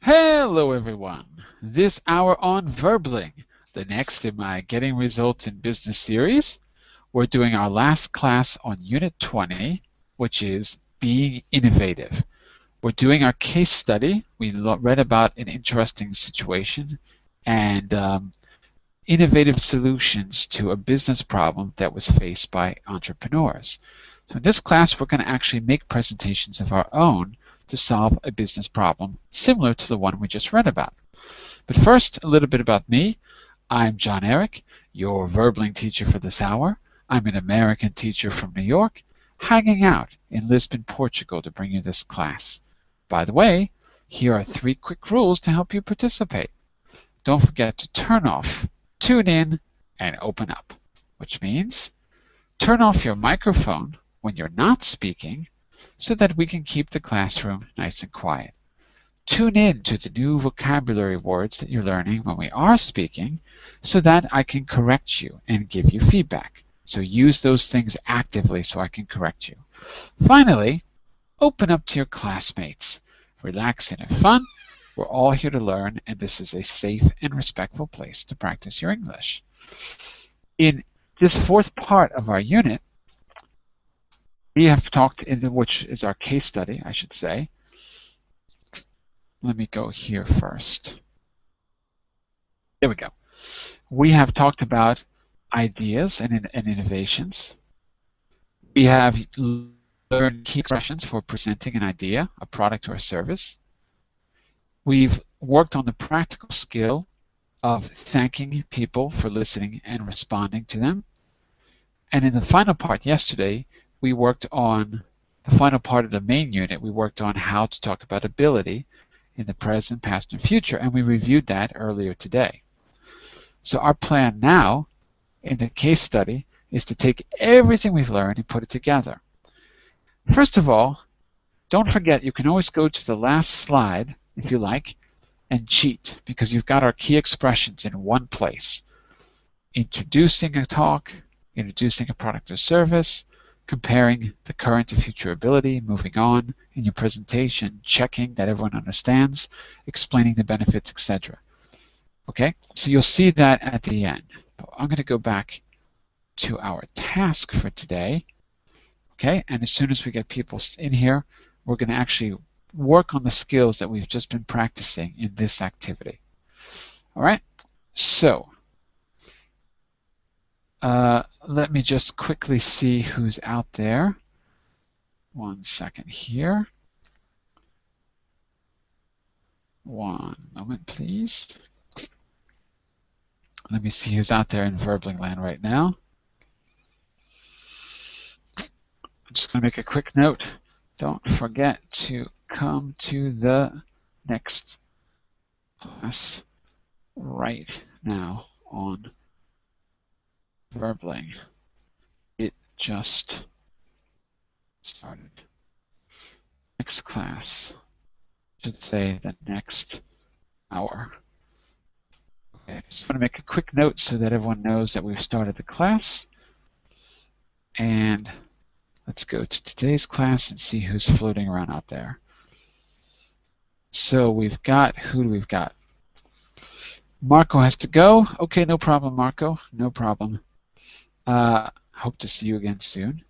Hello everyone! This hour on Verbling, the next in my Getting Results in Business series, we're doing our last class on Unit 20, which is Being Innovative. We're doing our case study. We read about an interesting situation and innovative solutions to a business problem that was faced by entrepreneurs. So in this class, we're going to actually make presentations of our own to solve a business problem similar to the one we just read about. But first, a little bit about me. I'm John Eric, your Verbling teacher for this hour. I'm an American teacher from New York, hanging out in Lisbon, Portugal to bring you this class. By the way, here are 3 quick rules to help you participate. Don't forget to turn off, tune in, and open up, which means turn off your microphone when you're not speaking so that we can keep the classroom nice and quiet. Tune in to the new vocabulary words that you're learning when we are speaking so that I can correct you and give you feedback. So use those things actively so I can correct you. Finally, open up to your classmates. Relax and have fun. We're all here to learn, and this is a safe and respectful place to practice your English. In this fourth part of our unit, we have talked in which is our case study, I should say. Let me go here first. There we go. We have talked about ideas and innovations. We have learned key expressions for presenting an idea, a product, or a service. We've worked on the practical skill of thanking people for listening and responding to them. And in the final part yesterday, we worked on the final part of the main unit. We worked on how to talk about ability in the present, past, and future, and we reviewed that earlier today. So our plan now in the case study is to take everything we've learned and put it together. First of all, don't forget you can always go to the last slide, if you like, and cheat, because you've got our key expressions in one place. Introducing a talk, introducing a product or service, comparing the current to future ability, moving on in your presentation, checking that everyone understands, explaining the benefits, etc. Okay, so you'll see that at the end. But I'm going to go back to our task for today. Okay, and as soon as we get people in here, we're going to actually work on the skills that we've just been practicing in this activity. All right, so let me just quickly see who's out there. 1 second here. 1 moment, please. Let me see who's out there in Verbling land right now. I'm just going to make a quick note. Don't forget to come to the next class right now on Verbling. It just started. Next class. I should say the next hour. Okay, just want to make a quick note so that everyone knows that we've started the class. And let's go to today's class and see who's floating around out there. So we've got, who do we've got? Marco has to go. Okay, no problem, Marco. No problem. Hope to see you again soon.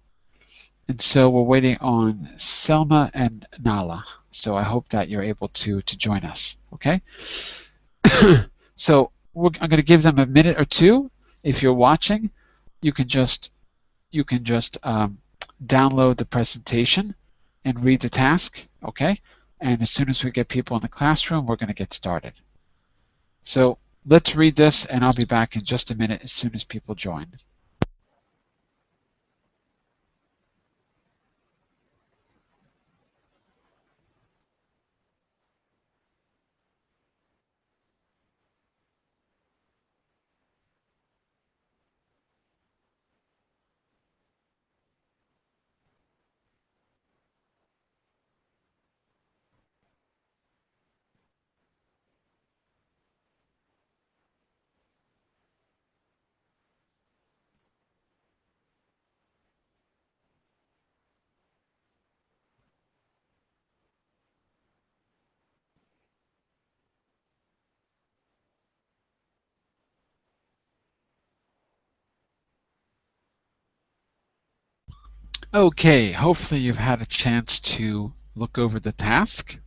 And so we're waiting on Selma and Nala. So I hope that you're able to join us. Okay. So I'm going to give them a minute or two. If you're watching, you can just download the presentation and read the task. Okay. And as soon as we get people in the classroom, we're going to get started. So let's read this, and I'll be back in just a minute as soon as people join. Okay, hopefully you've had a chance to look over the task.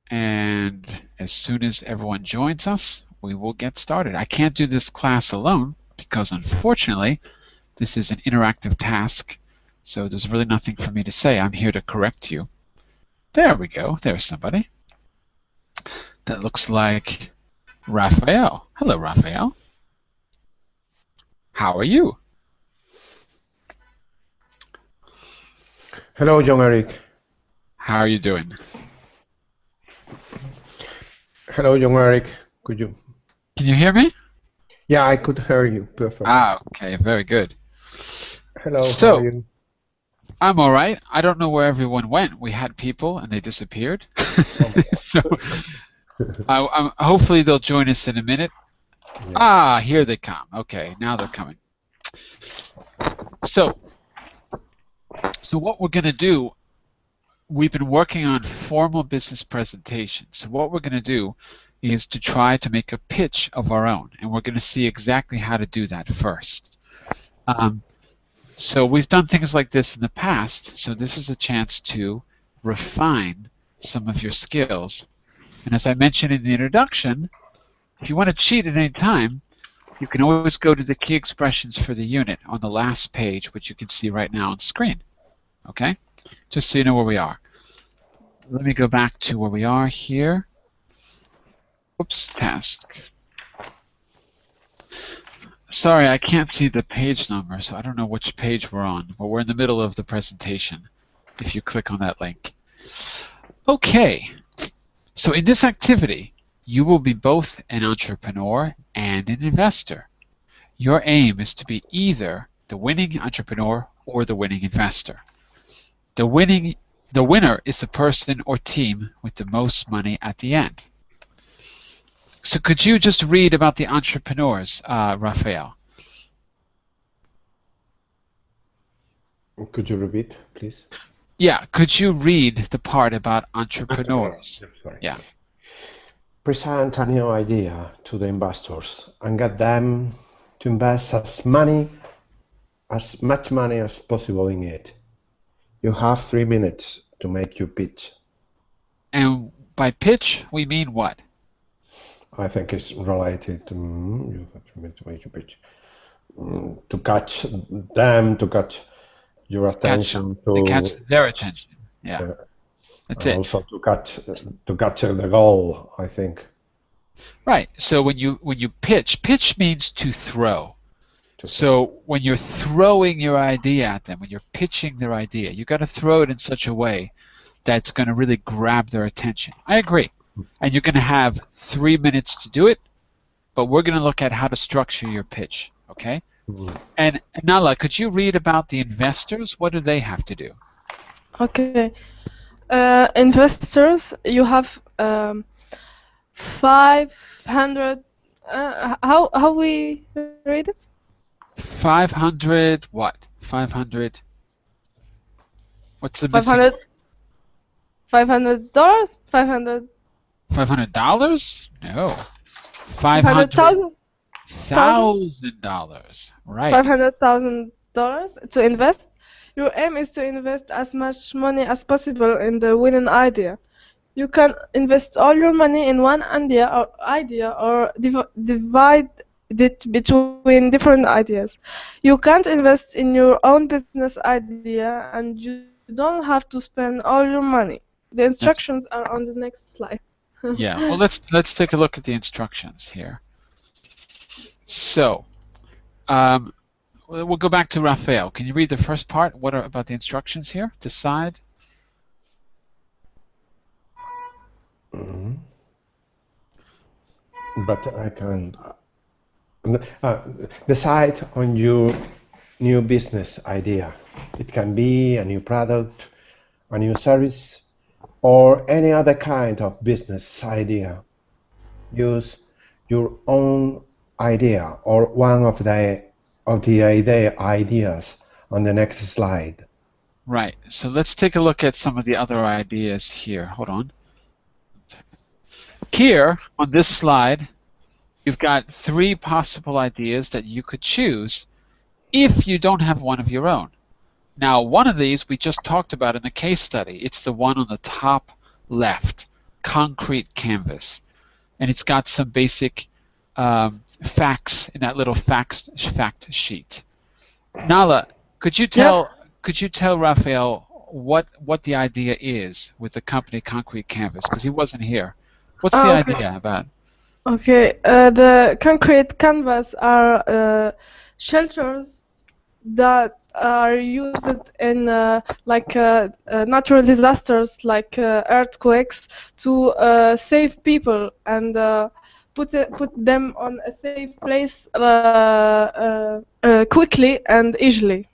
And as soon as everyone joins us, we will get started. I can't do this class alone because unfortunately, this is an interactive task. So there's really nothing for me to say. I'm here to correct you. There we go. There's somebody. That looks like Raphael. Hello, Raphael. How are you? Hello, John Eric. How are you doing? Hello, John Eric. Could you? Can you hear me? Yeah, I could hear you. Perfect. Ah, okay, very good. Hello, how So, are you? I'm all right. I don't know where everyone went. We had people and they disappeared. Oh my So, hopefully they'll join us in a minute. God. Yeah. Ah, here they come. Okay, now they're coming. So what we're going to do, we've been working on formal business presentations. So what we're going to do is to try to make a pitch of our own, and we're going to see exactly how to do that first. So we've done things like this in the past, so this is a chance to refine some of your skills. And as I mentioned in the introduction, if you want to cheat at any time, you can always go to the key expressions for the unit on the last page, which you can see right now on screen. Okay? Just so you know where we are. Let me go back to where we are here. Oops, task. Sorry, I can't see the page number, so I don't know which page we're on, but we're in the middle of the presentation if you click on that link. Okay, so in this activity, you will be both an entrepreneur and an investor. Your aim is to be either the winning entrepreneur or the winning investor. The winner is the person or team with the most money at the end. So could you just read about the entrepreneurs, Raphael? Could you repeat, please? Yeah, could you read the part about entrepreneurs? Sorry. Yeah. Present a new idea to the investors and get them to invest as much money as possible in it. You have 3 minutes to make your pitch. And by pitch, we mean what? I think it's related to you have 3 minutes to make your pitch. To catch them, to catch your attention, catch their attention. Yeah, that's it. Also to catch the goal, I think. Right. So when you pitch means to throw. So when you're throwing your idea at them, when you're pitching their idea, you got to throw it in such a way that's going to really grab their attention. I agree. And you're going to have 3 minutes to do it, but we're going to look at how to structure your pitch, okay? And Nala, could you read about the investors? What do they have to do? Okay. Investors, you have 500. How we read it? 500 what? 500. What's the $500. 500. $500? No. $500,000. $1,000. Right. $500,000 to invest. Your aim is to invest as much money as possible in the winning idea. You can invest all your money in one idea or divide it between different ideas. You can't invest in your own business idea, and you don't have to spend all your money. The instructions are on the next slide. Yeah, well, let's take a look at the instructions here. So, we'll go back to Raphael. Can you read the first part? What are about the instructions here? Decide. But I can decide on your new business idea. It can be a new product, a new service, or any other kind of business idea. Use your own idea or one of the ideas on the next slide. Right. So let's take a look at some of the other ideas here. Hold on. Here on this slide, you've got 3 possible ideas that you could choose if you don't have one of your own. Now, one of these we just talked about in the case study. It's the one on the top left, concrete canvas. And it's got some basic facts in that little fact sheet. Nala, could you Yes. tell Raphael what the idea is with the company Concrete Canvas? Because he wasn't here. What's the Okay. idea about? Okay. The concrete canvas are shelters that are used in natural disasters like earthquakes to save people and put them on a safe place quickly and easily.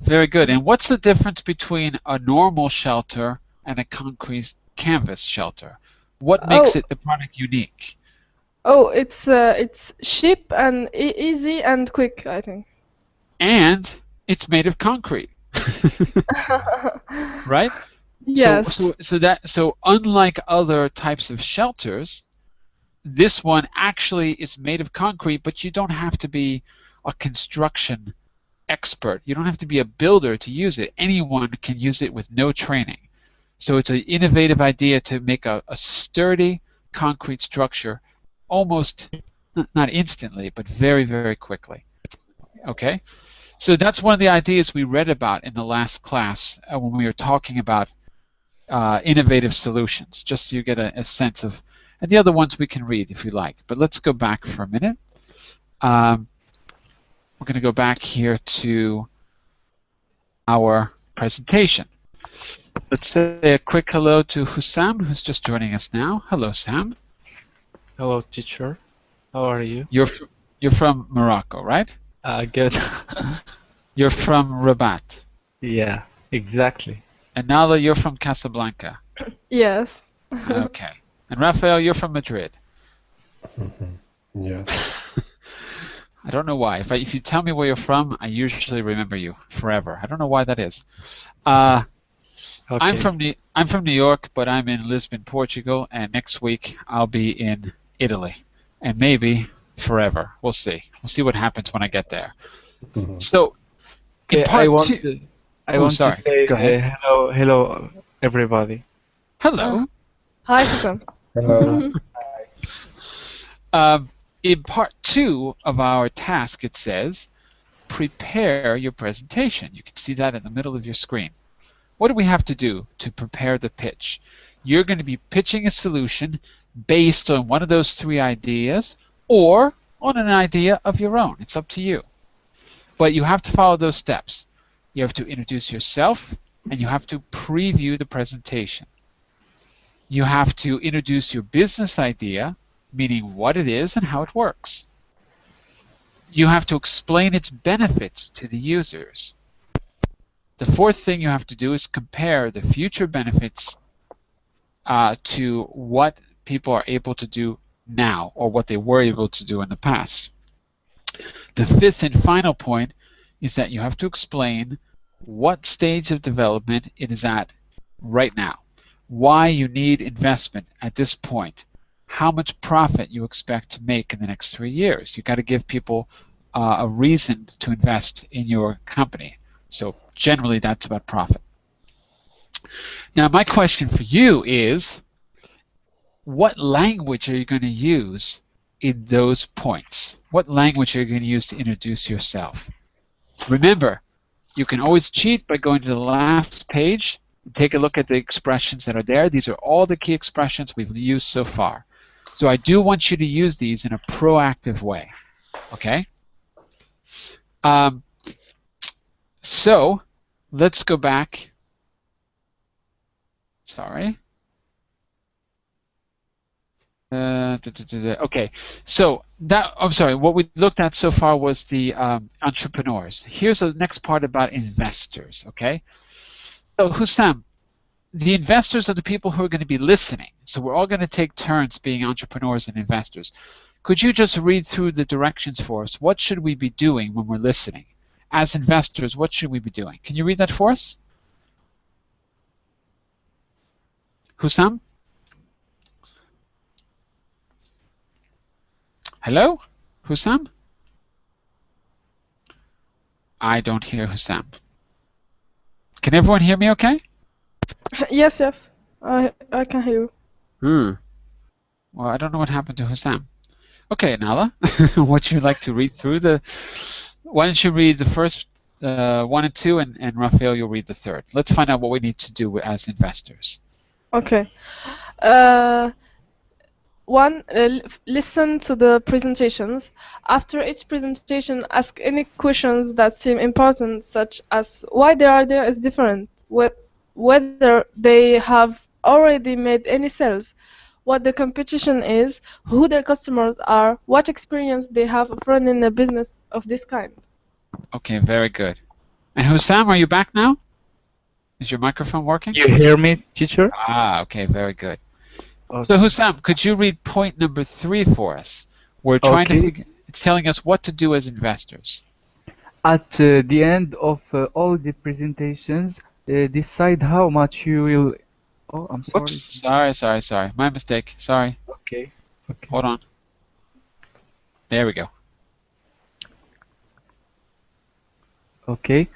Very good. And what's the difference between a normal shelter and a concrete canvas shelter? What makes Oh, the product unique? it's cheap and easy and quick, I think. And it's made of concrete. Right? Yes. So unlike other types of shelters, this one actually is made of concrete, but you don't have to be a construction expert. You don't have to be a builder to use it. Anyone can use it with no training. So it's an innovative idea to make a sturdy concrete structure almost, not instantly, but very, very quickly. Okay? So that's one of the ideas we read about in the last class when we were talking about innovative solutions, just so you get a sense of, and the other ones we can read if you like. But let's go back for a minute. We're going to go back here to our presentation. Let's say a quick hello to Hussam, who's just joining us now. Hello, Sam. Hello, teacher. How are you? You're from Morocco, right? Good. You're from Rabat. Yeah, exactly. And Nala, you're from Casablanca. Yes. Okay. And Raphael, you're from Madrid. Yes. I don't know why. If you tell me where you're from, I usually remember you forever. I don't know why that is. Okay. I'm from New York, but I'm in Lisbon, Portugal, and next week I'll be in Italy, and maybe forever. We'll see. We'll see what happens when I get there. Mhm. So, in Okay, part I want two, to, sorry. say Go ahead. hello, everybody. Hello. Hi, Hussam. Hello. In part two of our task, it says, prepare your presentation. You can see that in the middle of your screen. What do we have to do to prepare the pitch? You're going to be pitching a solution based on one of those three ideas or on an idea of your own. It's up to you. But you have to follow those steps. You have to introduce yourself and you have to preview the presentation. You have to introduce your business idea, meaning what it is and how it works. You have to explain its benefits to the users. The fourth thing you have to do is compare the future benefits to what people are able to do now or what they were able to do in the past. The fifth and final point is that you have to explain what stage of development it is at right now, why you need investment at this point, how much profit you expect to make in the next 3 years. You've got to give people a reason to invest in your company. So generally that's about profit. Now my question for you is, what language are you going to use in those points? What language are you going to use to introduce yourself? Remember, you can always cheat by going to the last page and take a look at the expressions that are there. These are all the key expressions we've used so far. So I do want you to use these in a proactive way. Okay? So let's go back. Sorry. Okay, so I'm sorry, what we looked at so far was the entrepreneurs. Here's the next part about investors, okay? So Hussam, the investors are the people who are going to be listening. So we're all going to take turns being entrepreneurs and investors. Could you just read through the directions for us? What should we be doing when we're listening? As investors, what should we be doing? Can you read that for us? Hussam? Hello? Hussam? I don't hear Hussam. Can everyone hear me okay? Yes, yes. I can hear you. Well, I don't know what happened to Hussam. Okay, Nala, would you like to read through the... Why don't you read the first 1 and 2, and Raphael, you'll read the third. Let's find out what we need to do as investors. Okay. One, listen to the presentations. After each presentation, ask any questions that seem important, such as why their idea is different, whether they have already made any sales, what the competition is, who their customers are, what experience they have of running a business of this kind. Okay, very good. And Hussam, are you back now? Is your microphone working? You hear me, teacher? Ah, okay, very good. Okay. So Hussam, could you read point number 3 for us? We're trying to it's telling us what to do as investors. At the end of all the presentations, decide how much you will... Oh, I'm sorry. Oops, sorry. My mistake. Sorry. Okay. Hold on. There we go. Okay.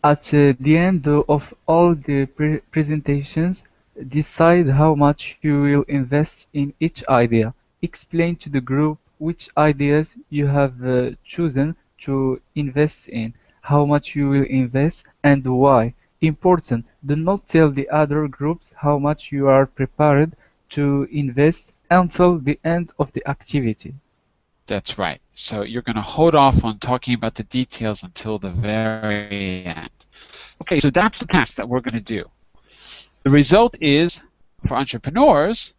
At the end of all the presentations, decide how much you will invest in each idea. Explain to the group which ideas you have chosen to invest in, how much you will invest, and why. Important, do not tell the other groups how much you are prepared to invest until the end of the activity. That's right. So you're going to hold off on talking about the details until the very end. Okay, so that's the task that we're going to do. The result is, for entrepreneurs,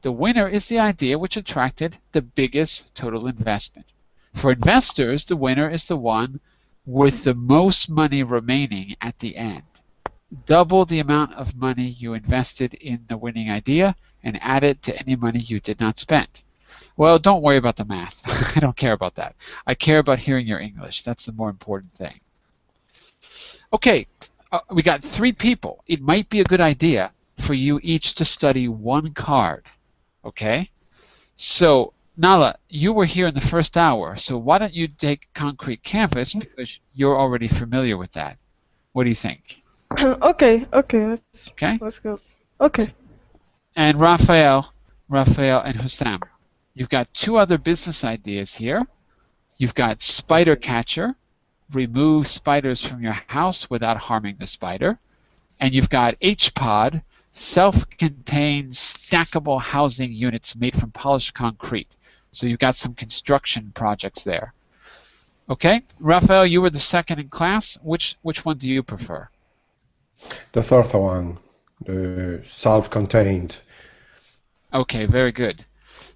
the winner is the idea which attracted the biggest total investment. For investors, the winner is the one with the most money remaining at the end. Double the amount of money you invested in the winning idea and add it to any money you did not spend. Well, don't worry about the math. I don't care about that. I care about hearing your English. That's the more important thing. Okay, we got 3 people. It might be a good idea for you each to study 1 card. Okay? So, Nala, you were here in the first hour, so why don't you take Concrete Canvas because you're already familiar with that. What do you think? Okay, let's go. Okay. And Raphael and Hussam, you've got 2 other business ideas here. You've got Spider Catcher, remove spiders from your house without harming the spider. And you've got HPod, self-contained stackable housing units made from polished concrete. So you've got some construction projects there. Okay, Raphael, you were the second in class. Which one do you prefer? The third one, the self-contained. Okay, very good.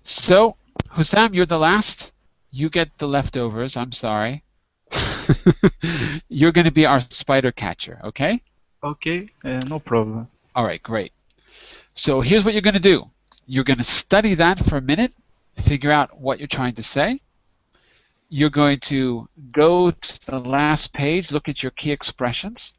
So, Hussam, you're the last. You get the leftovers. I'm sorry. You're going to be our spider catcher, okay? Okay, no problem. All right, great. So here's what you're going to do. You're going to study that for a minute, figure out what you're trying to say. You're going to go to the last page, look at your key expressions.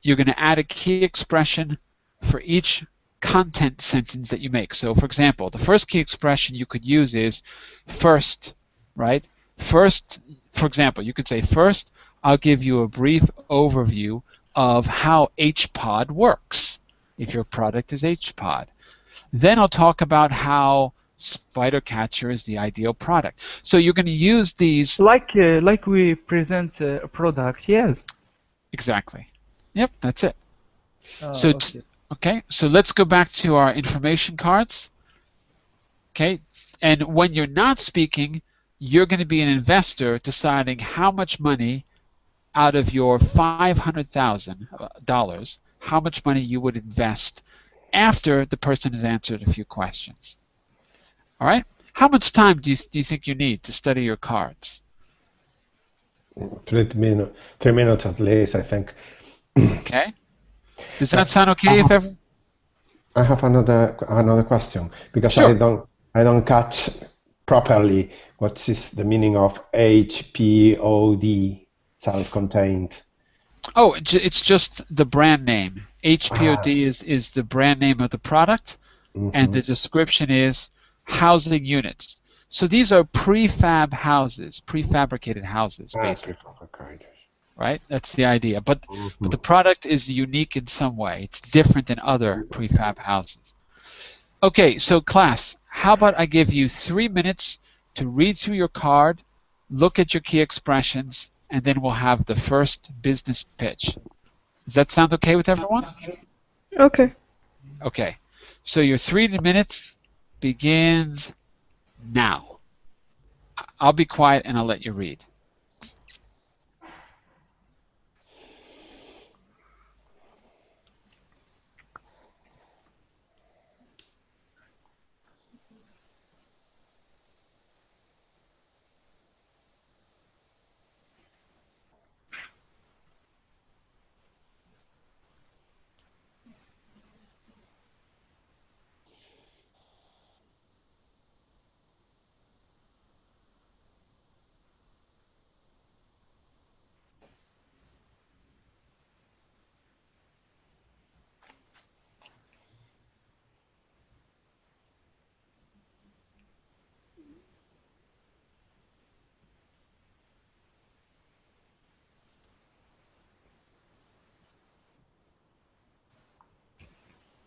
You're going to add a key expression for each content sentence that you make. So, for example, the first key expression you could use is first, right? First, for example, you could say, first, I'll give you a brief overview of how HPod works, if your product is HPod. Then I'll talk about how Spider Catcher is the ideal product. So you're going to use these... Like we present a product, yes. Exactly. Yep, that's it. So okay, so let's go back to our information cards. Okay, and when you're not speaking, you're going to be an investor deciding how much money out of your $500,000, how much money you would invest after the person has answered a few questions. All right? How much time do you think you need to study your cards? 3 minutes at least, I think. Okay. Does that sound okay? I have another question because sure. I don't catch properly what is the meaning of HPOD, self-contained. Oh, it's just the brand name. HPOD is the brand name of the product, and the description is housing units. So these are prefab houses, prefabricated houses, basically. Prefabricated. right? That's the idea. But the product is unique in some way. It's different than other prefab houses. Okay, so class, how about I give you 3 minutes to read through your card, look at your key expressions, and then we'll have the first business pitch. Does that sound okay with everyone? Okay. Okay, so your 3 minutes begins now. I'll be quiet and I'll let you read.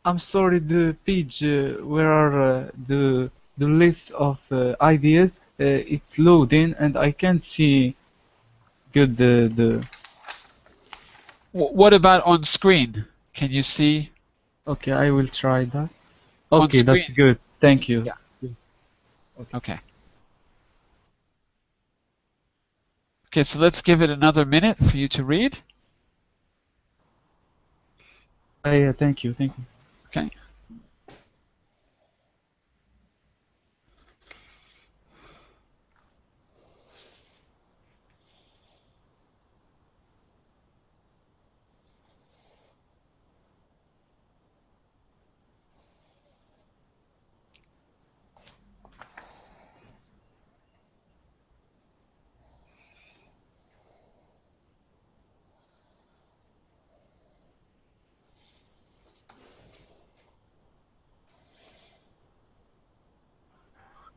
I'm sorry, the page where are the list of ideas? It's loading and I can't see good the. What about on screen? Can you see? Okay, I will try that. On Okay, that's screen. good. Thank you. Yeah. Okay. Okay, so let's give it another minute for you to read. Yeah, thank you. Okay.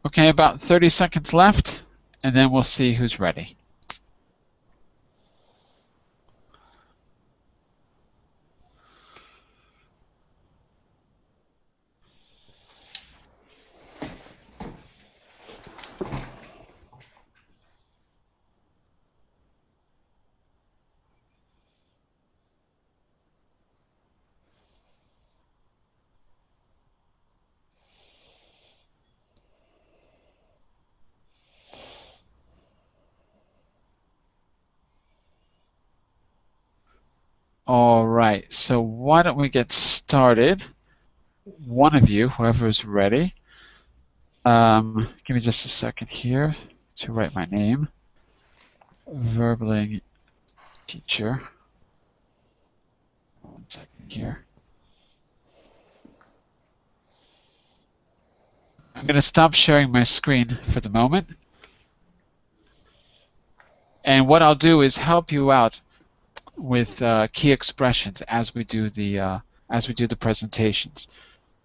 Okay, about 30 seconds left, and then we'll see who's ready. All right, so why don't we get started? One of you, whoever is ready, give me just a second here to write my name. Verbling teacher. 1 second here. I'm going to stop sharing my screen for the moment. And what I'll do is help you out with key expressions as we do the presentations.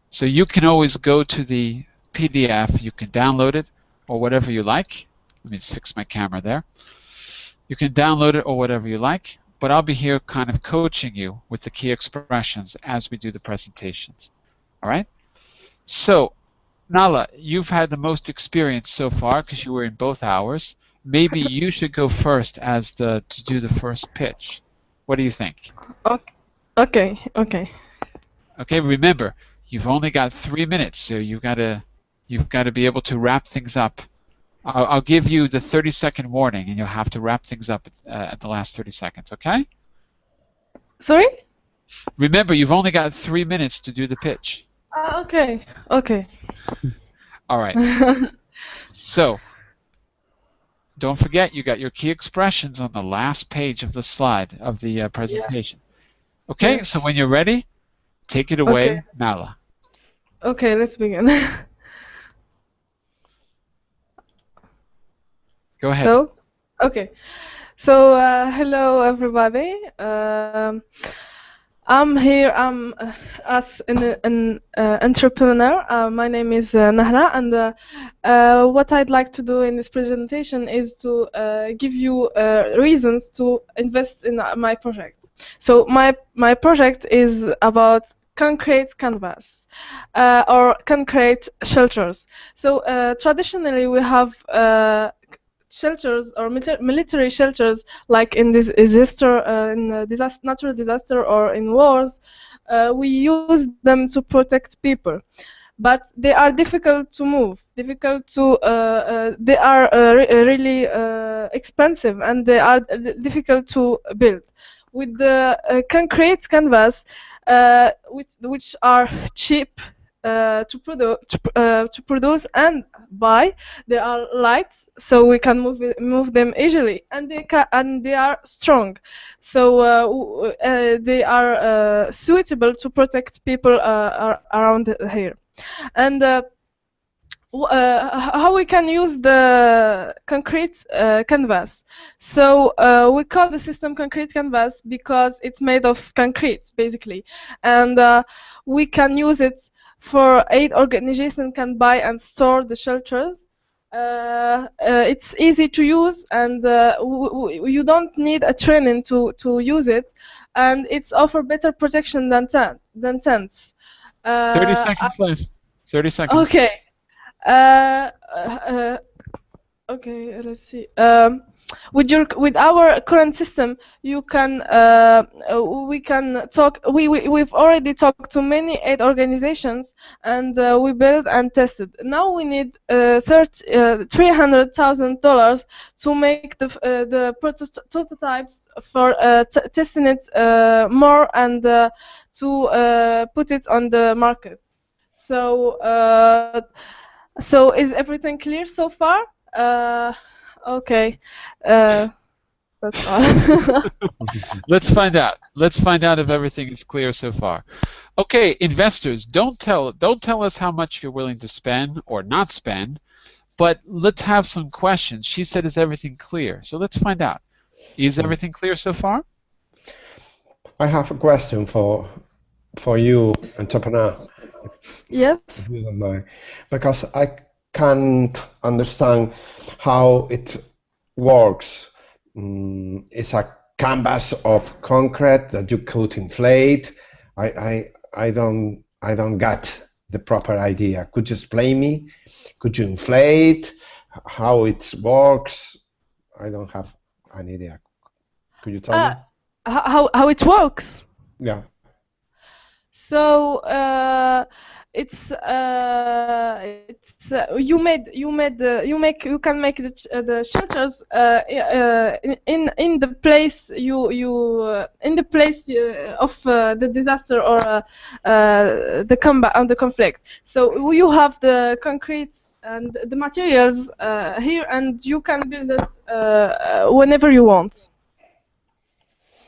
So you can always go to the PDF, you can download it or whatever you like. Let me just fix my camera there. You can download it or whatever you like, but I'll be here kind of coaching you with the key expressions as we do the presentations. All right? So, Nala, you've had the most experience so far because you were in both hours. Maybe you should go first as to do the first pitch. What do you think? Okay. Okay, remember, you've only got 3 minutes, so you've got to be able to wrap things up. I'll give you the 30-second warning, and you'll have to wrap things up at the last 30 seconds, okay? Sorry? Remember, you've only got 3 minutes to do the pitch. Okay. All right. So, don't forget, you got your key expressions on the last page of the slide of the presentation. Yes. Okay, yes. So when you're ready, take it away, okay. Nala. Okay, let's begin. Go ahead. So, hello everybody. I'm here. I'm as an entrepreneur. My name is Nahla, and what I'd like to do in this presentation is to give you reasons to invest in my project. So my project is about concrete canvas or concrete shelters. So traditionally we have shelters or military shelters, like in this disaster, natural disaster or in wars. We use them to protect people, but they are difficult to move, they are really expensive, and they are difficult to build. With the concrete canvas, which are cheap to produce and buy, they are light, so we can move them easily, and they are strong, so they are suitable to protect people around here. And how we can use the concrete canvas. So we call the system concrete canvas because it's made of concrete, basically, and we can use it for aid organization can buy and store the shelters. It's easy to use, and you don't need a training to use it, and it's offer better protection than tents. 30 seconds left. 30 seconds. Okay. Okay, let's see. With our current system, we can talk. We've already talked to many aid organizations, and we built and tested. Now we need $300,000 to make the prototypes for testing it more, and to put it on the market. So is everything clear so far? Okay. That's all. Let's find out. Let's find out if everything is clear so far. Okay, investors, don't tell us how much you're willing to spend or not spend, but let's have some questions. She said, is everything clear? So let's find out. Is everything clear so far? I have a question for you, entrepreneur. Yes. If you don't mind, because I can't understand how it works. It's a canvas of concrete that you could inflate. I don't get the proper idea. Could you explain me? Could you inflate how it works? I don't have an idea. Could you tell me? How it works? Yeah. So you can make the shelters in the place in the place of the disaster or the combat and the conflict. So you have the concrete and the materials here, and you can build it whenever you want.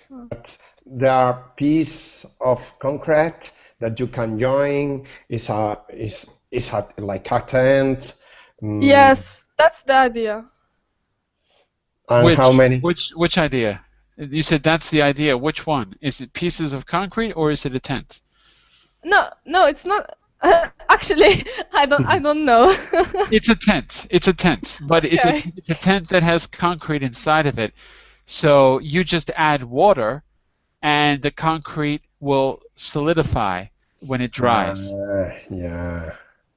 But there are pieces of concrete that you can join. Is like a tent? Yes, that's the idea. And how many? Which idea? You said that's the idea. Which one? Is it pieces of concrete or is it a tent? No, it's not. Actually, I don't know. It's a tent. It's a tent, but it's a tent that has concrete inside of it. So you just add water, and the concrete will solidify when it dries. Yeah.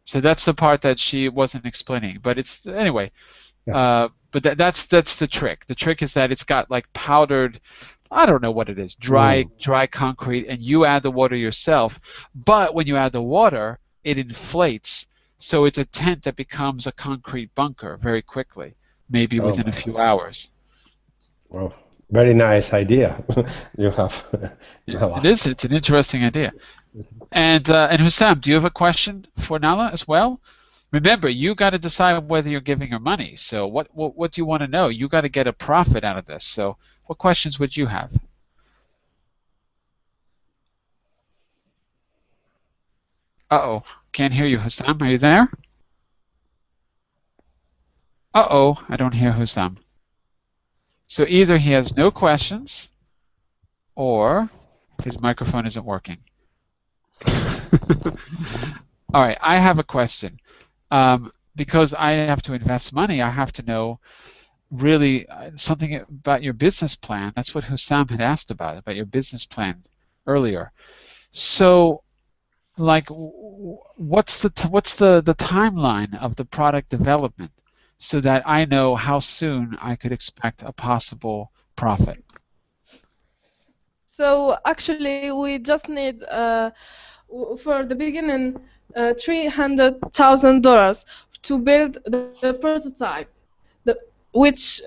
So that's the part that she wasn't explaining. But it's anyway. Yeah. But that's the trick. The trick is that it's got like powdered, I don't know what it is, dry concrete, and you add the water yourself. But when you add the water, it inflates. So it's a tent that becomes a concrete bunker very quickly, maybe within a few hours. Well, very nice idea you have. It is. It's an interesting idea. And Hussam, do you have a question for Nala as well? Remember, you got to decide whether you're giving her money. So what do you want to know? You got to get a profit out of this. So what questions would you have? Uh-oh, can't hear you, Hussam. Are you there? Uh-oh, I don't hear Hussam. So either he has no questions, or His microphone isn't working. All right, I have a question. Because I have to invest money, I have to know really something about your business plan. That's what Hussam had asked about your business plan earlier. So, like, what's the timeline of the product development so that I know how soon I could expect a possible profit? So actually, we just need for the beginning $300,000 to build the prototype, which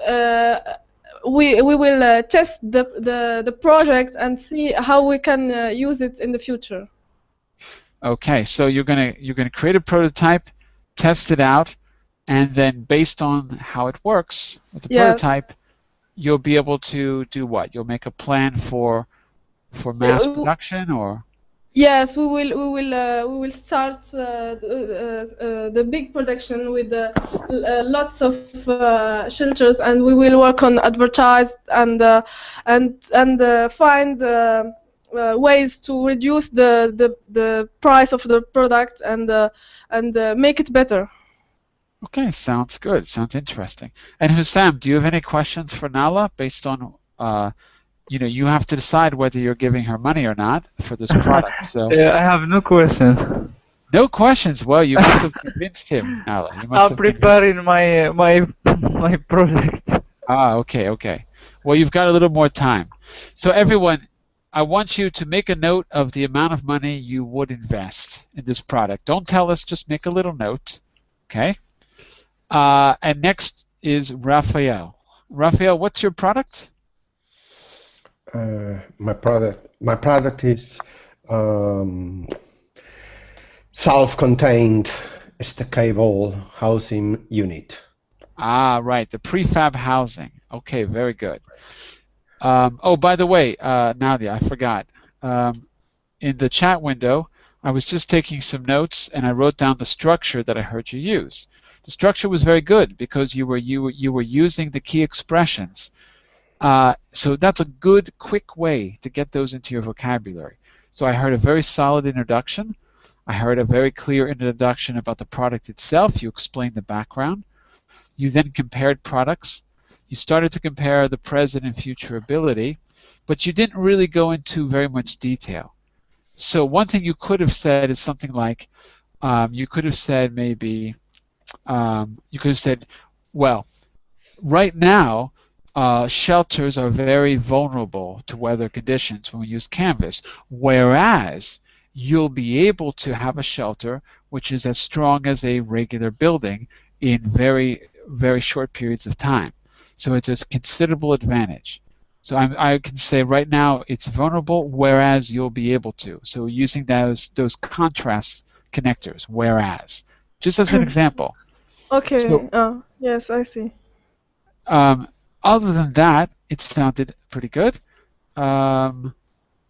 we will test the project and see how we can use it in the future. Okay, so you're gonna create a prototype, test it out, and then based on how it works with the prototype, you'll be able to do what? You'll make a plan for mass production, or? Yes, we will start the big production with lots of shelters, and we will work on advertise and find ways to reduce the price of the product and make it better. Okay, sounds good. Sounds interesting. And Hussam, do you have any questions for Nala based on you have to decide whether you're giving her money or not for this product. So I have no questions. No questions. Well, you must have convinced him, Nala. I'm preparing my project. Okay. Well, you've got a little more time. So everyone, I want you to make a note of the amount of money you would invest in this product. Don't tell us, just make a little note. Okay? And next is Raphael. Raphael, what's your product? My product is self-contained stackable housing unit. Right, the prefab housing. Okay, very good. Oh, by the way, Nadia, I forgot. In the chat window, I was just taking some notes, and I wrote down the structure that I heard you use. The structure was very good because you were using the key expressions. So that's a good, quick way to get those into your vocabulary. So I heard a very solid introduction. I heard a very clear introduction about the product itself. You explained the background. You then compared products. You started to compare the present and future ability, but you didn't really go into very much detail. So one thing you could have said is something like, you could have said maybe, well, right now, shelters are very vulnerable to weather conditions when we use canvas, whereas you'll be able to have a shelter which is as strong as a regular building in very, very short periods of time. So it's a considerable advantage. So I can say right now it's vulnerable, whereas you'll be able to. So using those contrast connectors, whereas, just as an example. Okay. So, yes, I see. Other than that, it sounded pretty good. And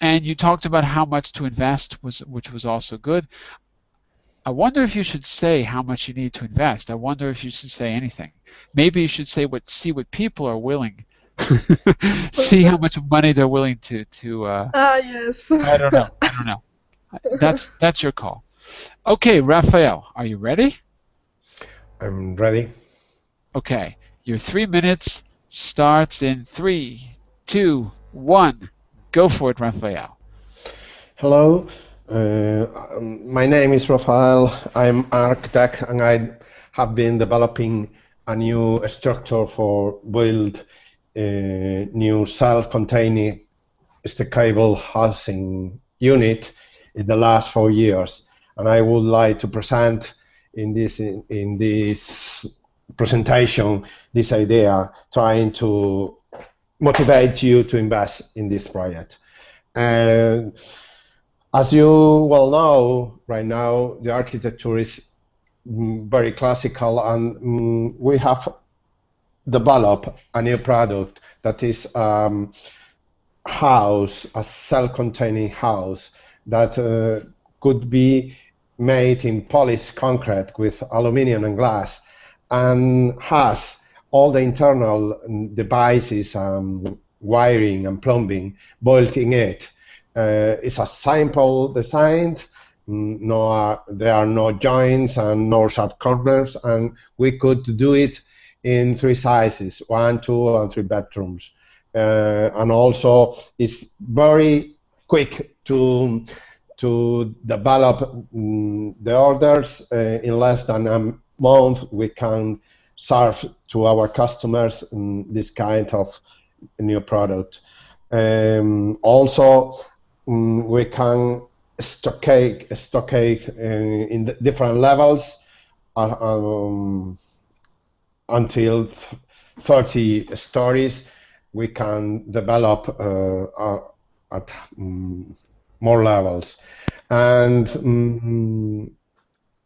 you talked about how much to invest, which was also good. I wonder if you should say how much you need to invest. I wonder if you should say anything. Maybe you should say see what people are willing. See how much money they're willing to. Yes. I don't know. That's your call. Okay, Raphael, are you ready? I'm ready. Okay, your 3 minutes starts in 3, 2, 1. Go for it, Raphael. Hello, my name is Raphael. I'm an architect, and I have been developing a new structure for build a new self-contained stackable housing unit in the last 4 years, and I would like to present in this presentation this idea, trying to motivate you to invest in this project. And as you well know, right now the architecture is very classical, and we have developed a new product that is house, a self-containing house that could be made in polished concrete with aluminum and glass, and has all the internal devices, wiring and plumbing built in it, It's a simple design. There are no joints and no sharp corners, and we could do it in 3 sizes: 1, 2, and 3 bedrooms. And also, it's very quick to develop the orders. In less than a month, we can serve to our customers this kind of new product. Also, we can stockade in the different levels until 30 stories. We can develop at more levels, and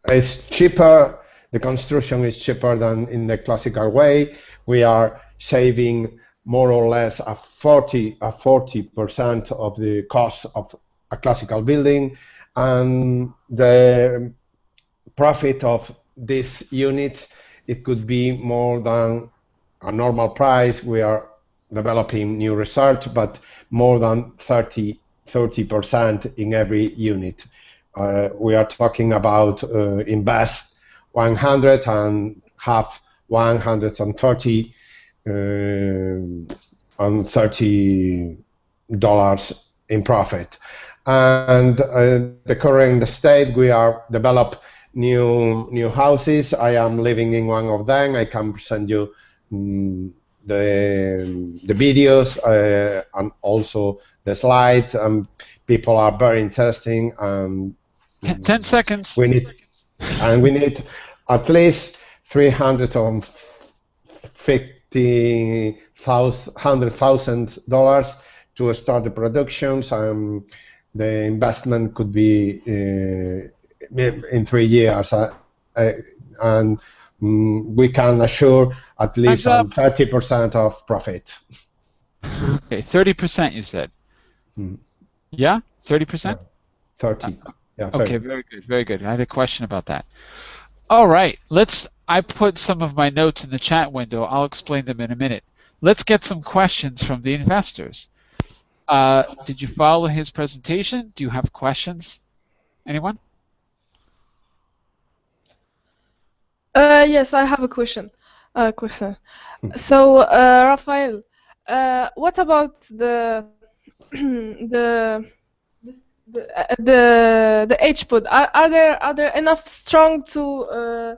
it's cheaper. The construction is cheaper than in the classical way. We are saving more or less a 40% of the cost of a classical building, and the profit of this unit, it could be more than a normal price. We are developing new research, but more than 30% in every unit. We are talking about invest 100 and have 130 and $30 in profit. And the current state, we are develop new houses. I am living in one of them. I can send you the videos and also the slides. People are very interesting. 10 seconds. We need at least $350,000 to start the productions. The investment could be in 3 years, and we can assure at least 30% of profit. Okay, 30% you said. Yeah, 30%? 30. Yeah, 30. Okay, very good, very good. I had a question about that. All right, I put some of my notes in the chat window. I'll explain them in a minute. Let's get some questions from the investors. Did you follow his presentation? Do you have questions? Anyone? Yes, I have a question. So, Rafael, what about the H-pod? Are there enough strong to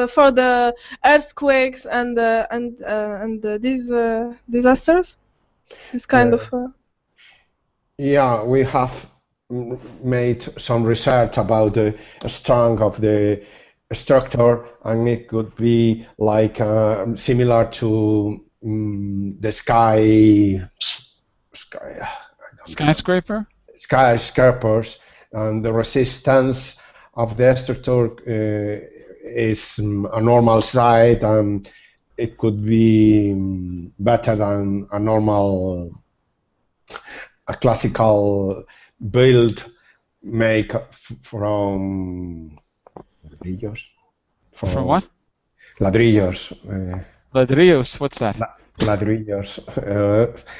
for the earthquakes and these disasters? This kind of. Yeah, we have made some research about the strength of the structure, and it could be like similar to the skyscrapers, and the resistance of the structure is a normal side, and it could be better than a classical build make from ladrillos. From what? Ladrillos. Ladrillos, what's that? Ladrillos.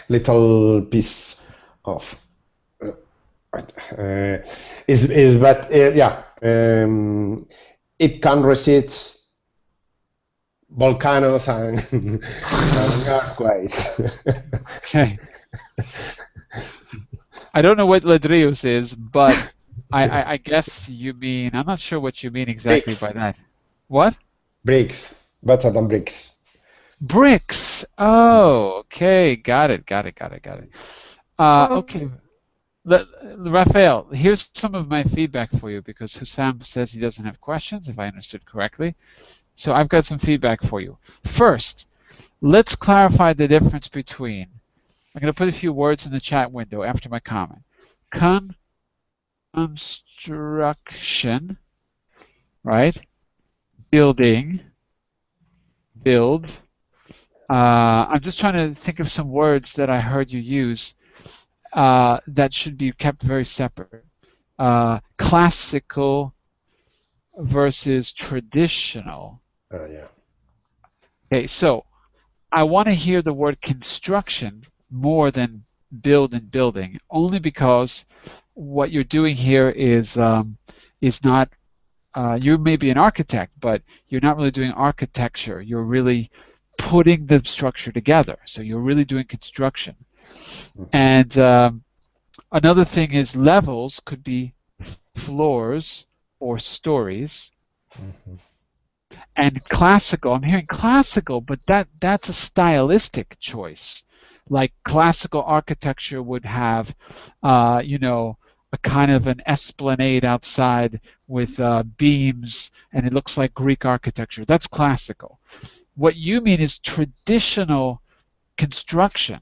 Little piece of. It can resist volcanoes and earthquakes. Okay. I don't know what ladrillos is, but I guess you mean, I'm not sure what you mean exactly Bricks. by that. What? Bricks. Better than bricks. Bricks. Oh, okay. Got it. Okay. Rafael, here's some of my feedback for you, because Hussam says he doesn't have questions, if I understood correctly. So I've got some feedback for you. First, let's clarify the difference between, I'm going to put a few words in the chat window after my comment. Construction, right? Building, build. I'm just trying to think of some words that I heard you use that should be kept very separate. Classical versus traditional. Yeah. Okay, so I want to hear the word construction more than build in building, only because what you're doing here is not you may be an architect, but you're not really doing architecture. You're really putting the structure together. So you're really doing construction. And another thing is levels could be floors or stories. And classical, I'm hearing classical, but that's a stylistic choice. Like classical architecture would have, you know, a kind of an esplanade outside with beams, and it looks like Greek architecture. That's classical. What you mean is traditional construction.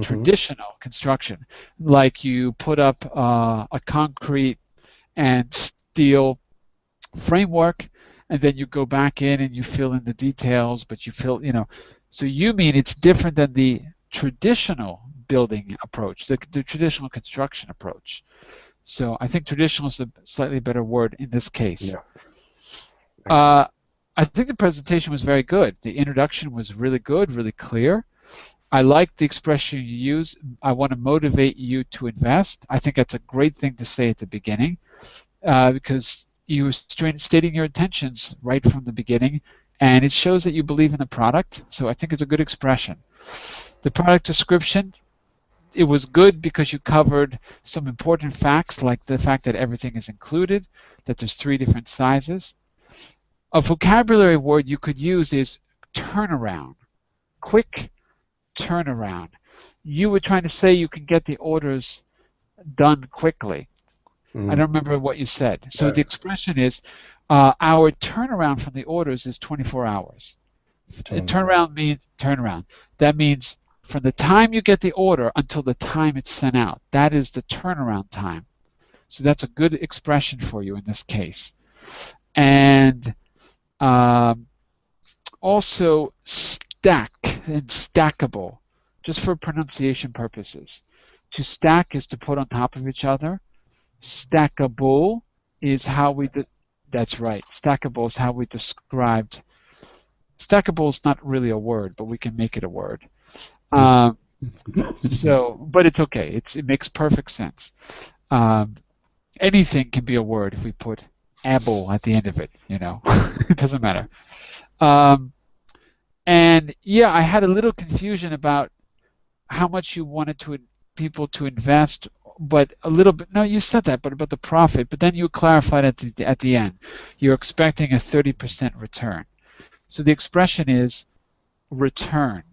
Traditional construction, like you put up a concrete and steel framework, and then you go back in and you fill in the details, but you fill, you know, so you mean it's different than the traditional building approach, the traditional construction approach. So I think traditional is a slightly better word in this case. Yeah. I think the presentation was very good. The introduction was really good, really clear. I like the expression you use, I want to motivate you to invest. I think that's a great thing to say at the beginning, because you were stating your intentions right from the beginning, and it shows that you believe in the product, so I think it's a good expression. The product description, it was good because you covered some important facts, like the fact that everything is included, that there's 3 different sizes. A vocabulary word you could use is turnaround, quick turnaround. You were trying to say you can get the orders done quickly. I don't remember what you said. So the expression is our turnaround from the orders is 24 hours. Turnaround means turnaround. That means from the time you get the order until the time it's sent out. That is the turnaround time. So that's a good expression for you in this case. And also stack and stackable, just for pronunciation purposes. To stack is to put on top of each other. Stackable is how we that's right. Stackable is how we described. Stackable is not really a word, but we can make it a word. So, but it's okay. It makes perfect sense. Anything can be a word if we put able at the end of it. You know, it doesn't matter. And yeah, I had a little confusion about how much you wanted people to invest, but a little bit. No, you said that, but about the profit. But then you clarified at the end. You're expecting a 30% return. So the expression is return,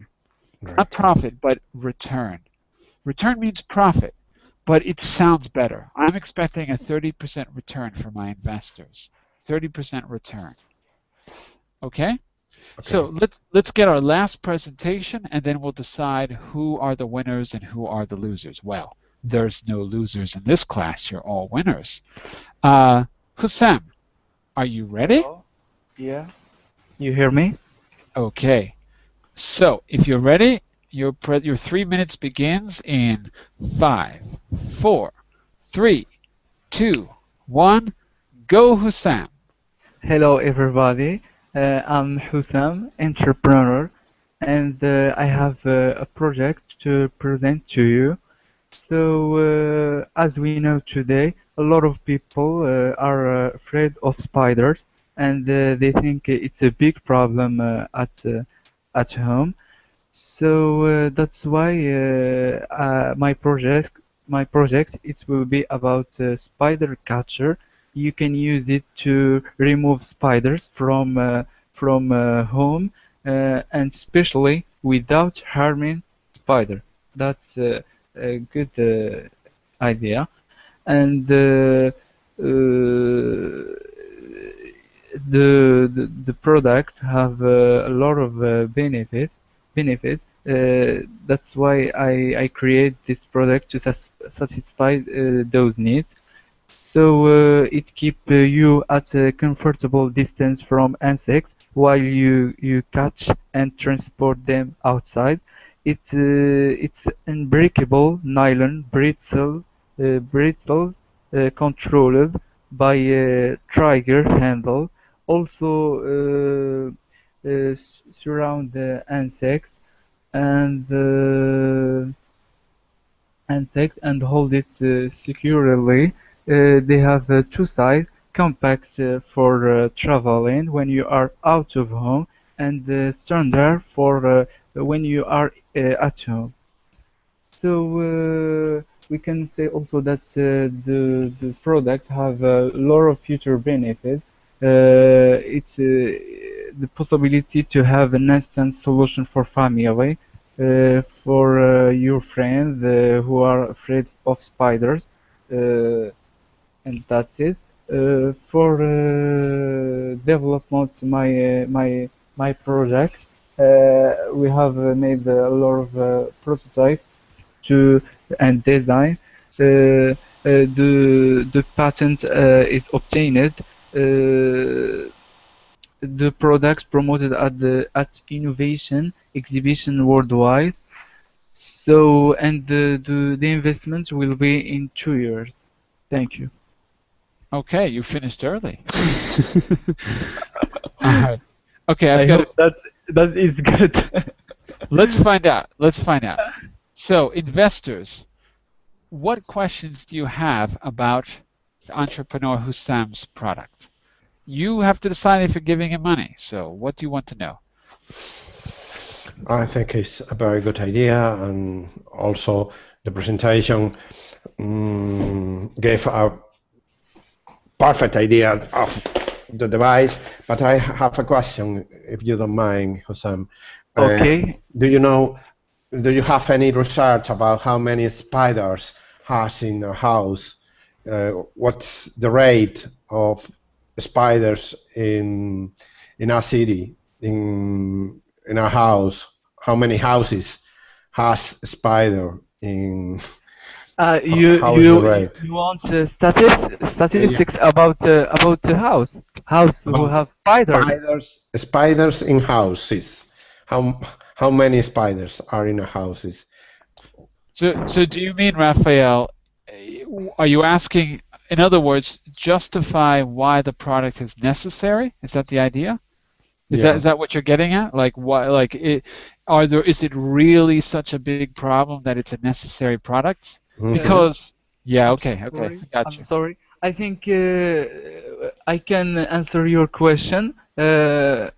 not profit, but return. Return means profit, but it sounds better. I'm expecting a 30% return for my investors. 30% return. Okay? So let's get our last presentation, and then we'll decide who are the winners and who are the losers. Well, there's no losers in this class. You're all winners. Hussam, are you ready? Hello? Yeah. You hear me? Okay. So if you're ready, your 3 minutes begins in 5, 4, 3, 2, 1. Go, Hussam. Hello, everybody. I'm Hussam, entrepreneur, and I have a project to present to you. So, as we know today, a lot of people are afraid of spiders, and they think it's a big problem at home. So that's why my project it will be about spider catcher. You can use it to remove spiders from home, and especially without harming spider. That's a good idea, and the product have a lot of benefits. That's why I create this product to satisfy those needs. So it keep you at a comfortable distance from insects while you catch and transport them outside. It's unbreakable nylon brittle controlled by a trigger handle. Also surround the insects, and intact and hold it securely. They have two sides, compact for traveling when you are out of home, and standard for when you are at home. So we can say also that the product have a lot of future benefits. It's the possibility to have an instant solution for family, for your friends who are afraid of spiders, and that's it. For development my project, we have made a lot of prototypes to and design. The patent is obtained. The products promoted at innovation exhibition worldwide. So and the investment will be in 2 years. Thank you. Okay, you finished early. All right. Okay, I I've got hope that is good. Let's find out. Let's find out. So, investors, what questions do you have about the entrepreneur Hussam's product? You have to decide if you're giving him money. So, what do you want to know? I think it's a very good idea, and also the presentation gave a perfect idea of the device. But I have a question, if you don't mind, Hussam. Okay. Do you have any research about how many spiders has in a house? What's the rate of spiders in a city, in a house? How many houses has a spider in? How is the rate? You want statistics about the house who have spiders? Spiders in houses. How many spiders are in a houses? So do you mean, Raphael, are you asking, in other words, justify why the product is necessary? Is that the idea? Is that what you're getting at? Like why? Like is it really such a big problem that it's a necessary product? Because okay, gotcha. I'm sorry. I think I can answer your question. That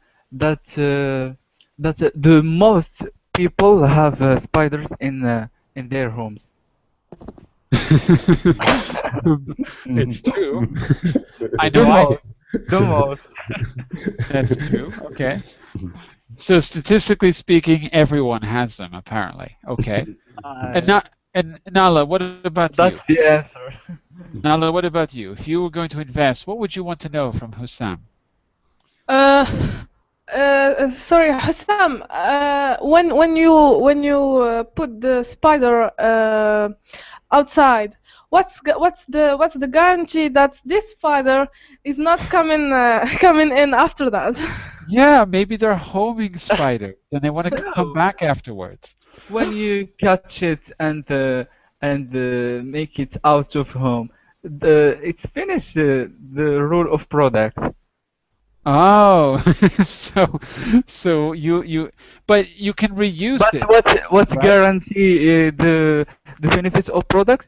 the most people have spiders in their homes. It's true. I The know I do. most. The most. That's true. Okay. So statistically speaking, everyone has them apparently. Okay. And Nala, what about you? That's the answer. Nala, what about you? If you were going to invest, what would you want to know from Hussam? Sorry, Hussam. When you put the spider outside, what's the guarantee that this spider is not coming in after that? Yeah, maybe they're homing spiders and they want to come back afterwards. When you catch it and make it out of home, it's finished the rule of product. Oh, so but you can reuse it. But what right? guarantee the benefits of product?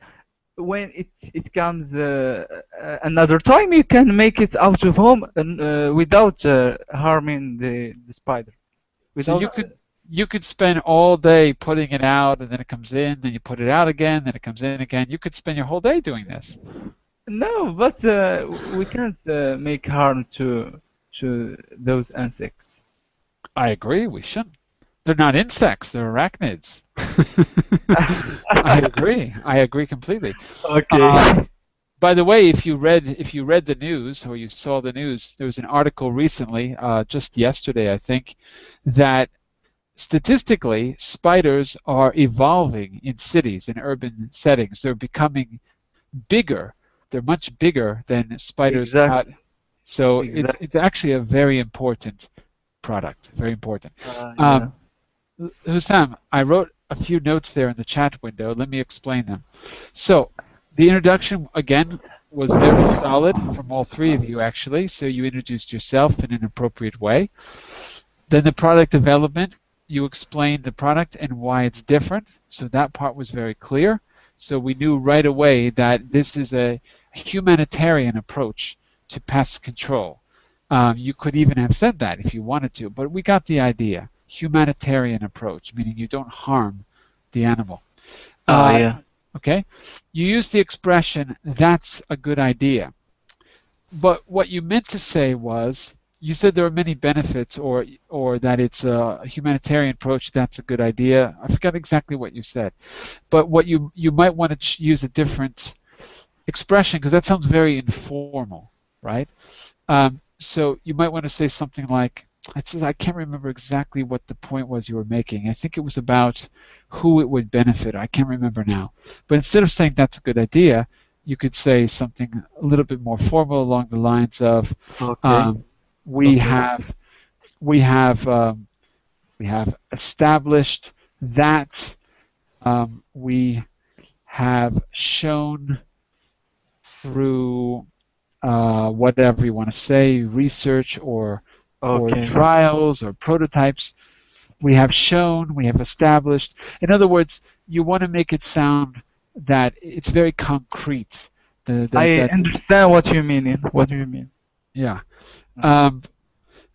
When it comes another time, you can make it out of home and without harming the spider. So you could spend all day putting it out, and then it comes in, then you put it out again, then it comes in again. You could spend your whole day doing this. No, but we can't make harm to those insects. I agree, we shouldn't. They're not insects, they're arachnids. I agree completely. Okay. By the way, if you read the news or you saw the news, there was an article recently, just yesterday I think, that statistically spiders are evolving in cities, in urban settings. They're becoming bigger. They're much bigger than spiders. Exactly. So it's actually a very important product, very important. Yeah. Hussam, I wrote a few notes there in the chat window. Let me explain them. So the introduction, again, was very solid from all three of you, actually. So you introduced yourself in an appropriate way. Then the product development, you explained the product and why it's different. So that part was very clear. So we knew right away that this is a humanitarian approach to pest control. You could even have said that if you wanted to, but we got the idea. Humanitarian approach, meaning you don't harm the animal. Yeah. Okay? You use the expression, that's a good idea. But what you meant to say was, you said there are many benefits, or that it's a humanitarian approach, that's a good idea. I forgot exactly what you said. But what you might want to use a different expression, because that sounds very informal, right? So you might want to say something like, I can't remember exactly what the point was you were making. I think it was about who it would benefit. I can't remember now. But instead of saying that's a good idea, you could say something a little bit more formal along the lines of, Okay. we Okay. have established that we have shown through whatever you want to say, research or Okay. trials or prototypes, we have shown, we have established. In other words, you want to make it sound that it's very concrete. I understand what you mean. What do you mean? Yeah.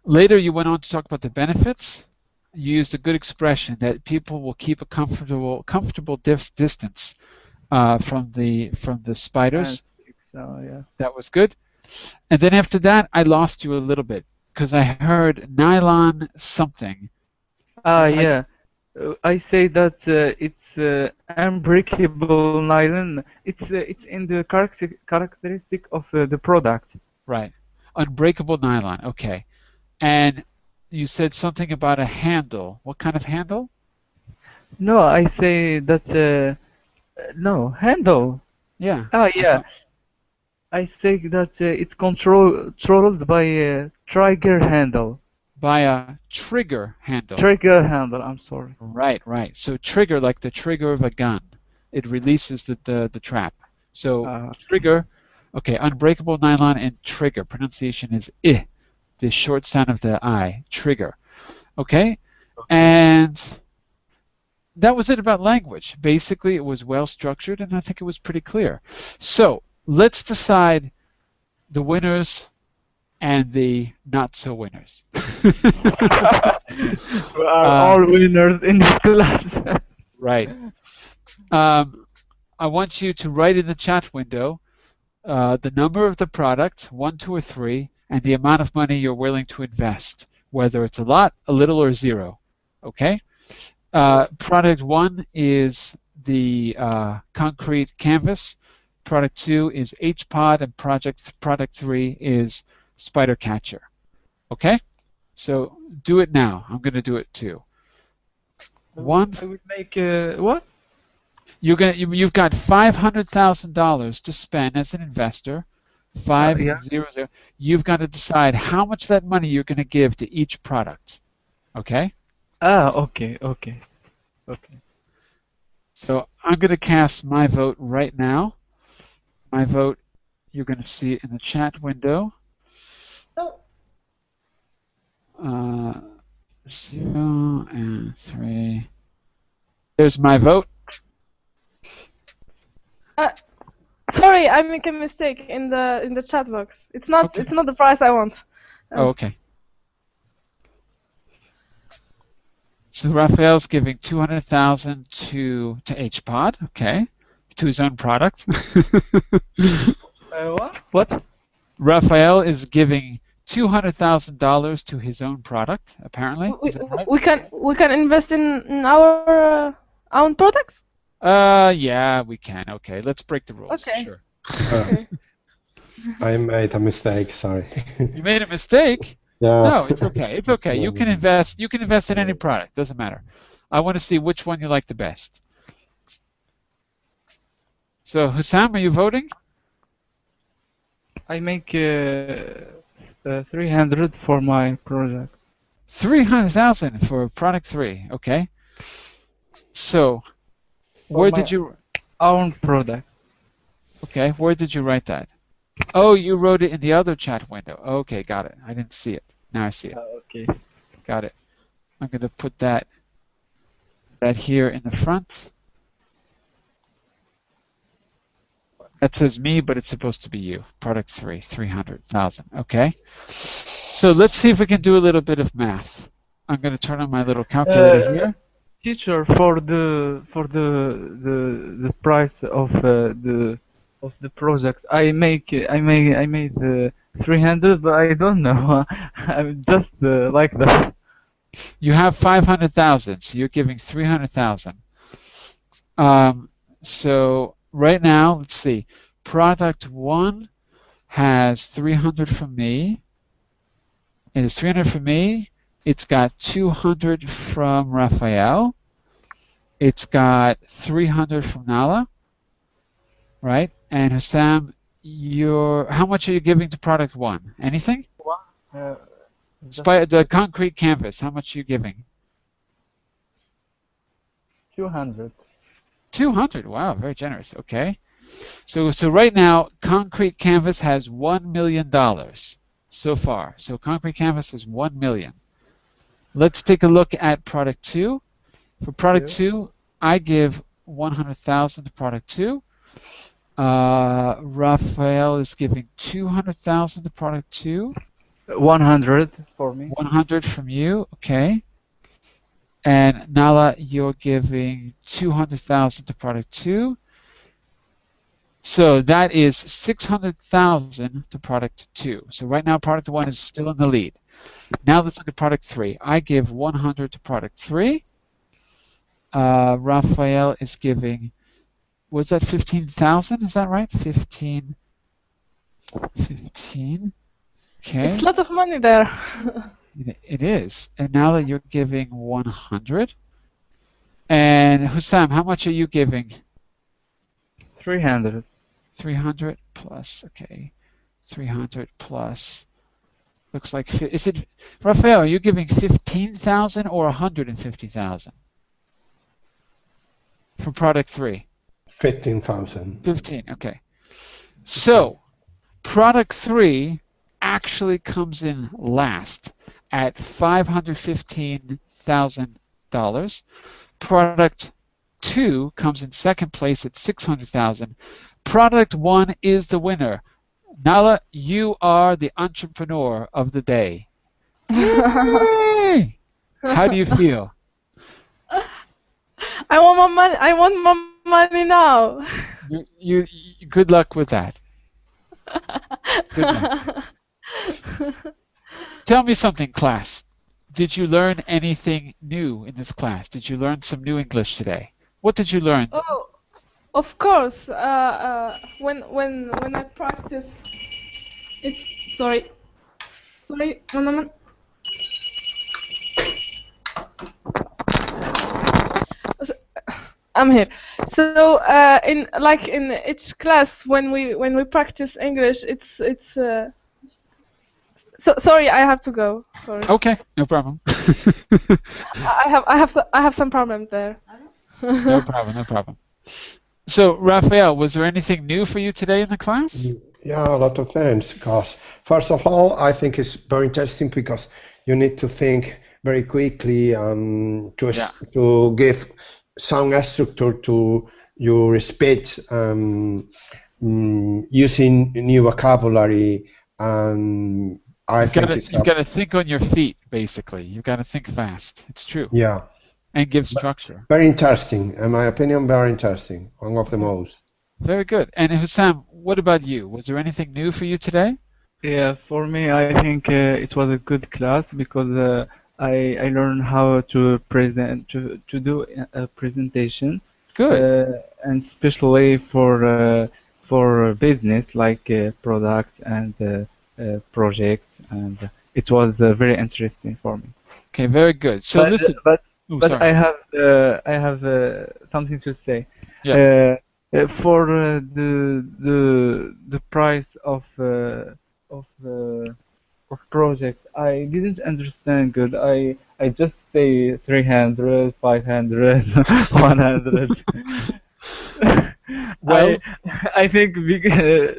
Later, you went on to talk about the benefits. You used a good expression that people will keep a comfortable distance from the spiders. So, yeah. That was good. And then after that, I lost you a little bit because I heard nylon something. Yeah. I say that it's unbreakable nylon. It's in the characteristic of the product. Right. Unbreakable nylon. Okay. And you said something about a handle. What kind of handle? No, I say that no handle. Yeah. Yeah. I say that it's controlled by a trigger handle. By a trigger handle. Trigger handle. I'm sorry. Right. So trigger, like the trigger of a gun, it releases the trap. So trigger. Okay. Unbreakable nylon and trigger. Pronunciation is I. The short sound of the I. Trigger. Okay. And that was it about language. Basically, it was well structured, and I think it was pretty clear. So let's decide the winners and the not so winners. We are all winners in this class. Right. I want you to write in the chat window the number of the product, 1, 2, or 3, and the amount of money you're willing to invest, whether it's a lot, a little, or 0. Okay? Product 1 is the concrete canvas. Product 2 is H-Pod, and product 3 is Spider Catcher. Okay? So do it now. I'm going to do it too. One. I would make what? You've got $500,000 to spend as an investor. 500. You've got to decide how much of that money you're going to give to each product. Okay? Okay. So I'm going to cast my vote right now. My vote, you're going to see it in the chat window. 0 and 3. There's my vote. Sorry, I make a mistake in the chat box. It's not the price I want. Oh, okay. So Raphael's giving 200,000 to H-Pod, okay, to his own product. What? Raphael is giving $200,000 to his own product, apparently. We can invest in our own products. Yeah, we can. Okay, let's break the rules. Okay. Sure. Okay. I made a mistake. Sorry. You made a mistake? Yeah. No, it's okay. It's okay. You can invest. You can invest in any product. Doesn't matter. I want to see which one you like the best. So, Hussam, are you voting? I make 300 for my project. 300,000 for product 3. Okay. So, where did you? Own product. Okay. Where did you write that? Oh, you wrote it in the other chat window. Okay, got it. I didn't see it. Now I see it. Okay. Got it. I'm going to put that here in the front. That says me, but it's supposed to be you. Product 3, 300,000. Okay. So let's see if we can do a little bit of math. I'm going to turn on my little calculator here. Teacher, for the price of the project, I made 300, but I don't know. I'm just like that. You have 500,000, so you're giving 300,000. So right now, let's see. Product 1 has 300 from me. It is 300 from me. It's got 200 from Raphael. It's got 300 from Nala, right? And Hussam, how much are you giving to product 1? Anything? The concrete canvas, how much are you giving? 200. 200. Wow, very generous. Okay. So right now, concrete canvas has $1 million so far. So concrete canvas is 1 million. Let's take a look at product 2. For product 2, I give 100,000 to product 2. Raphael is giving 200,000 to product 2. 100 for me. 100 from you, okay. And Nala, you're giving 200,000 to product 2. So that is 600,000 to product 2. So right now product 1 is still in the lead. Now let's look at product 3. I give 100 to product 3. Raphael is giving, was that 15,000? Is that right? 15. Okay. It's a lot of money there. It is. And now that you're giving 100. And Hussam, how much are you giving? 300. 300 plus, okay. 300 plus. Looks like, is it, Raphael, are you giving 15,000 or 150,000? For product 3? 15,000. 15, okay. So, product 3 actually comes in last at $515,000. Product 2 comes in second place at 600,000. Product 1 is the winner. Nala, you are the entrepreneur of the day. Yay! How do you feel? I want more money. I want more money now. You good luck with that. Good luck. Tell me something, class. Did you learn anything new in this class? Did you learn some new English today? What did you learn? Oh, of course. When I practice, it's sorry, one moment. I'm here. So in each class when we practice English, it's so sorry, I have to go. Sorry. Okay, no problem. I have some problem there. No problem. So, Raphael, was there anything new for you today in the class? Yeah, a lot of things. Because first of all, I think it's very interesting because you need to think very quickly to give some structure to your speech, using new vocabulary, and you've got to think on your feet, basically. You've got to think fast. It's true. Yeah. And give structure. Very interesting. In my opinion, very interesting. One of the most. Very good. And Hussam, what about you? Was there anything new for you today? Yeah, for me, I think it was a good class because I learned how to present to do a presentation. Good. And especially for business like products and projects, and it was very interesting for me. Okay, very good. So listen. But I have something to say. Yes. For the price of projects, I didn't understand good. I just say 300, 500, 100. Well, I think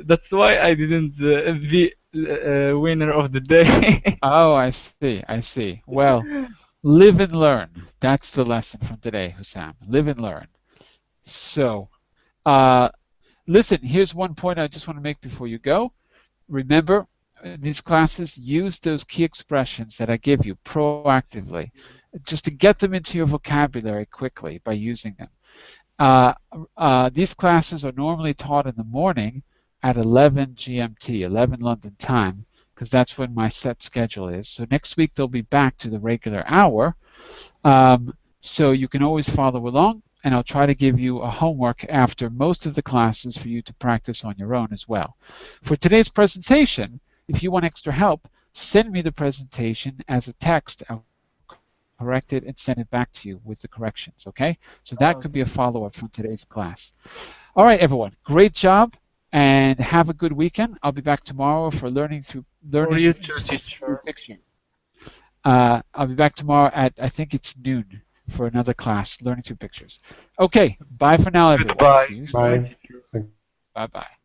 that's why I didn't be winner of the day. Oh, I see. Well, live and learn. That's the lesson from today, Hussam. Live and learn. So, Listen, here's one point I just want to make before you go. Remember, in these classes, use those key expressions that I give you proactively, just to get them into your vocabulary quickly by using them. These classes are normally taught in the morning at 11 GMT, 11 London time, because that's when my set schedule is. So next week they'll be back to the regular hour. So you can always follow along, and I'll try to give you a homework after most of the classes for you to practice on your own as well. For today's presentation, if you want extra help, send me the presentation as a text. I'll correct it and send it back to you with the corrections, okay? So that could be a follow-up from today's class. All right, everyone, great job, and have a good weekend. I'll be back tomorrow for learning through picture. I'll be back tomorrow at, I think it's noon, for another class, learning through pictures. Okay, bye for now, everyone. Goodbye. See you Bye. soon. Bye-bye.